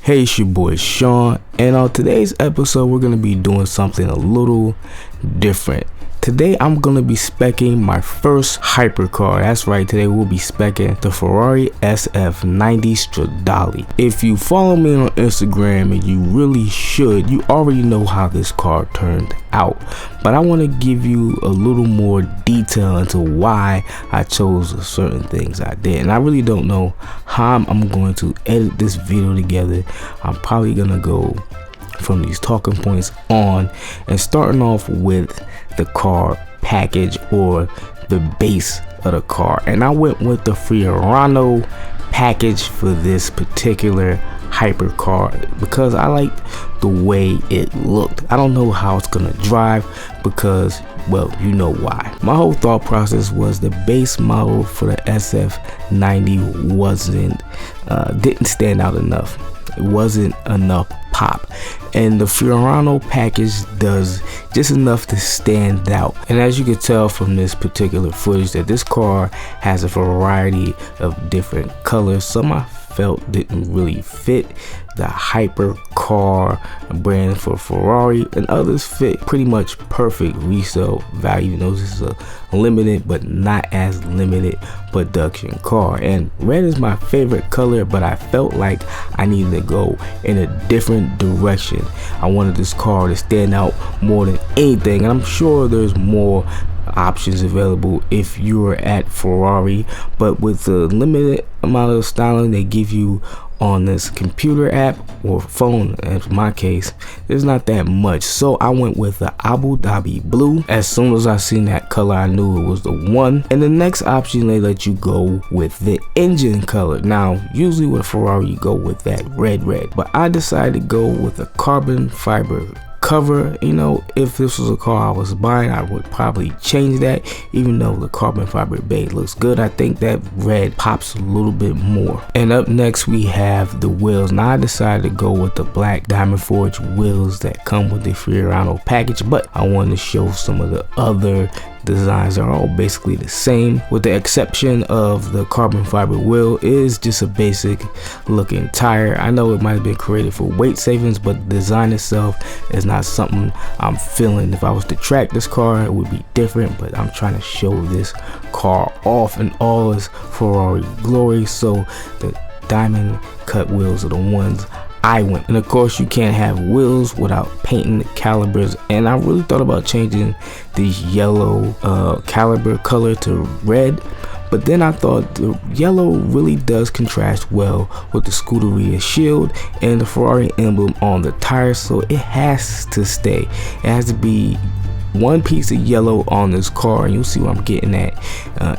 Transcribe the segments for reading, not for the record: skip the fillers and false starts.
Hey, it's your boy Sean, and on today's episode we're going to be doing something a little different. Today I'm going to be speccing my first hypercar. That's right, today we'll be speccing the Ferrari SF90 Stradale. If you follow me on Instagram, and you really should, you already know how this car turned out. But I want to give you a little more detail into why I chose certain things I did. And I really don't know how I'm going to edit this video together. I'm probably going to go from these talking points on, and starting off with the car package or the base of the car. And I went with the Ferrari package for this particular hypercar because I liked the way it looked. I don't know how it's gonna drive because, well, you know why. My whole thought process was the base model for the SF90 didn't stand out enough. It wasn't enough pop, and the Ferrari package does just enough to stand out. And as you can tell from this particular footage, that this car has a variety of different colors. Some I felt didn't really fit the hypercar brand for Ferrari, and others fit pretty much perfect resale value. You know, this is a limited but not as limited production car, and red is my favorite color, but I felt like I needed to go in a different direction. I wanted this car to stand out more than anything, and I'm sure there's more options available if you're at Ferrari, but with the limited amount of styling they give you on this computer app or phone, in my case, there's not that much. So I went with the Abu Dhabi blue. As soon as I seen that color, I knew it was the one. And the next option, they let you go with the engine color. Now usually with Ferrari you go with that red, but I decided to go with a carbon fiber cover. You know, if this was a car I was buying, I would probably change that. Even though the carbon fiber base looks good, I think that red pops a little bit more. And up next we have the wheels. Now I decided to go with the black diamond forged wheels that come with the Ferrari package, but I wanted to show some of the other designs are all basically the same, with the exception of the carbon fiber wheel is just a basic looking tire. I know it might have been created for weight savings, but the design itself is not something I'm feeling. If I was to track this car, it would be different, but I'm trying to show this car off in all its Ferrari glory, so the diamond cut wheels are the ones I went. And of course you can't have wheels without painting the calibers, and I really thought about changing this yellow caliber color to red, but then I thought the yellow really does contrast well with the Scuderia shield and the Ferrari emblem on the tires, so it has to stay. It has to be one piece of yellow on this car, and you'll see what I'm getting at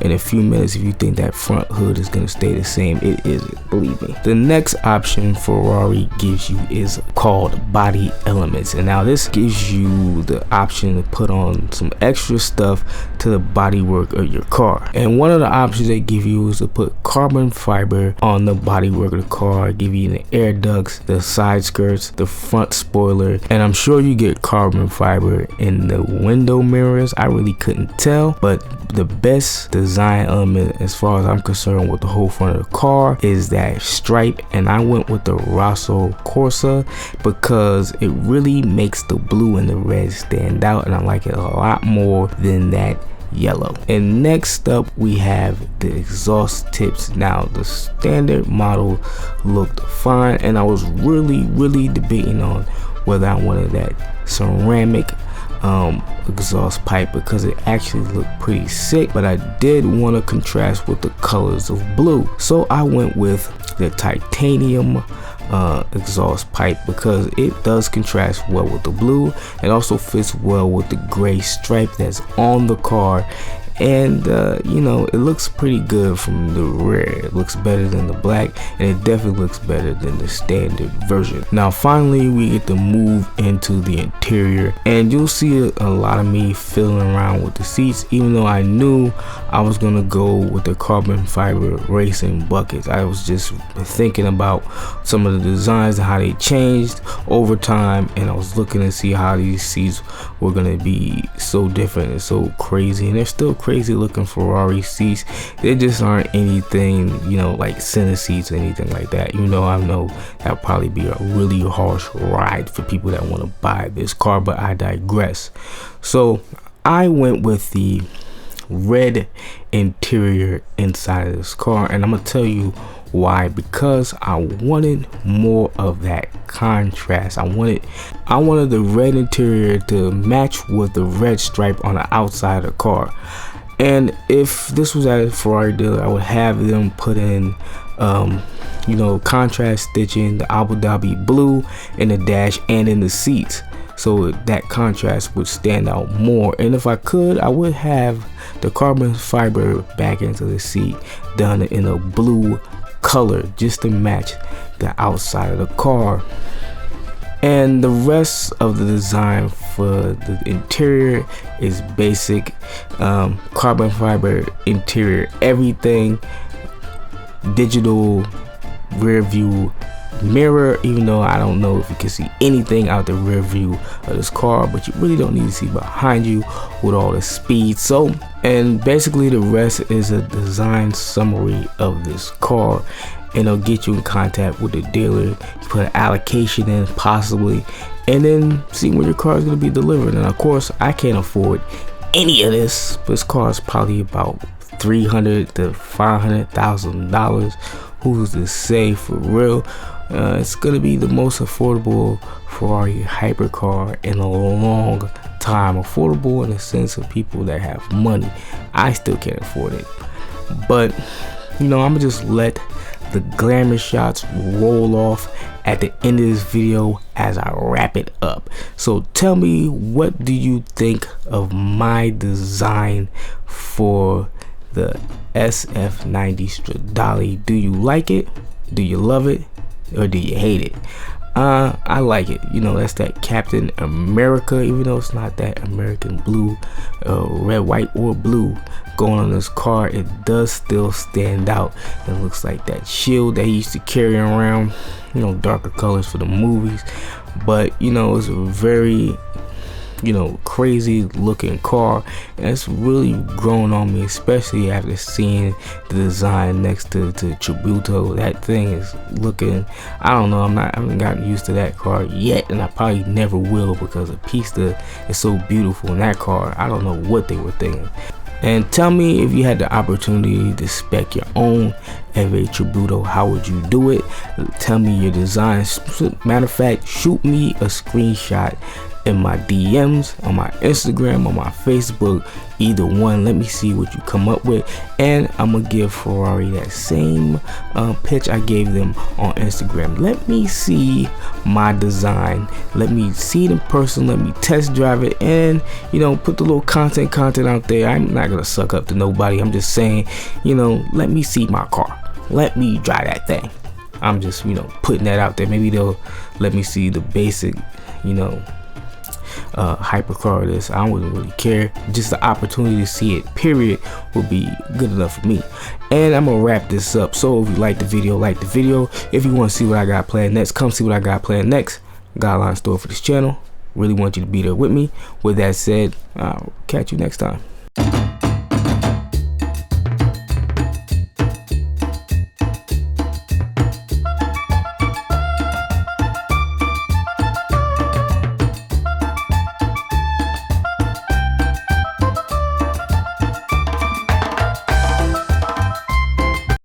in a few minutes. If you think that front hood is going to stay the same, it isn't, believe me. The next option Ferrari gives you is called body elements, and now this gives you the option to put on some extra stuff to the bodywork of your car. And one of the options they give you is to put carbon fiber on the bodywork of the car, give you the air ducts, the side skirts, the front spoiler, and I'm sure you get carbon fiber in the window mirrors. I really couldn't tell, but the best design element as far as I'm concerned with the whole front of the car is that stripe, and I went with the Rosso Corsa because it really makes the blue and the red stand out, and I like it a lot more than that yellow. And next up we have the exhaust tips. Now the standard model looked fine, and I was really debating on whether I wanted that ceramic exhaust pipe because it actually looked pretty sick, but I did want to contrast with the colors of blue, so I went with the titanium exhaust pipe because it does contrast well with the blue. It also fits well with the gray stripe that's on the car, and you know, it looks pretty good from the rear. It looks better than the black, and it definitely looks better than the standard version. Now finally we get to move into the interior, and you'll see a lot of me fiddling around with the seats, even though I knew I was gonna go with the carbon fiber racing buckets. I was just thinking about some of the designs and how they changed over time, and I was looking to see how these seats were gonna be so different and so crazy, and they're still crazy crazy looking Ferrari seats. They just aren't anything, you know, like center seats or anything like that. You know, I know that'll probably be a really harsh ride for people that want to buy this car, but I digress. So I went with the red interior inside of this car, and I'm gonna tell you why. Because I wanted more of that contrast. I wanted the red interior to match with the red stripe on the outside of the car. And if this was at a Ferrari dealer, I would have them put in you know, contrast stitching, the Abu Dhabi blue in the dash and in the seats, so that contrast would stand out more. And if I could, I would have the carbon fiber back into the seat done in a blue color just to match the outside of the car. And the rest of the design for the interior is basic carbon fiber interior, everything digital rear view mirror, even though I don't know if you can see anything out the rear view of this car, but you really don't need to see behind you with all the speed. So, and basically the rest is a design summary of this car, and it'll get you in contact with the dealer. You put an allocation in possibly, and then see when your car is going to be delivered. And of course I can't afford any of this, but this car is probably about $300,000 to $500,000. Who's to say, for real? It's gonna be the most affordable Ferrari hypercar in a long time. Affordable in the sense of people that have money. I still can't afford it, but you know, I'm gonna just let the glamour shots roll off at the end of this video as I wrap it up. So tell me, what do you think of my design for the SF90 Stradale? Do you like it? Do you love it? Or do you hate it? I like it. You know, that's that Captain America, even though it's not that American blue, red, white, or blue going on this car. It does still stand out. It looks like that shield that he used to carry around, you know, darker colors for the movies. But you know, it's a very, you know, crazy looking car, and it's really grown on me, especially after seeing the design next to Tributo. That thing is looking, I don't know, I haven't gotten used to that car yet, and I probably never will, because the Pista is so beautiful in that car. I don't know what they were thinking. And tell me, if you had the opportunity to spec your own F8 Tributo, how would you do it? Tell me your design. Matter of fact, shoot me a screenshot in my DMs, on my Instagram, on my Facebook, either one. Let me see what you come up with, and I'm gonna give Ferrari that same pitch I gave them on Instagram. Let me see my design, let me see it in person, let me test drive it, and you know, put the little content out there. I'm not gonna suck up to nobody. I'm just saying, you know, let me see my car, let me drive that thing. I'm just, you know, putting that out there. Maybe they'll let me see the basic, you know, hypercar of this. I wouldn't really care. Just the opportunity to see it, period, would be good enough for me. And I'm gonna wrap this up. So if you like the video, like the video. If you want to see what I got planned next, come see what I got planned next. Got a lot in store for this channel. Really want you to be there with me. With that said, I'll catch you next time.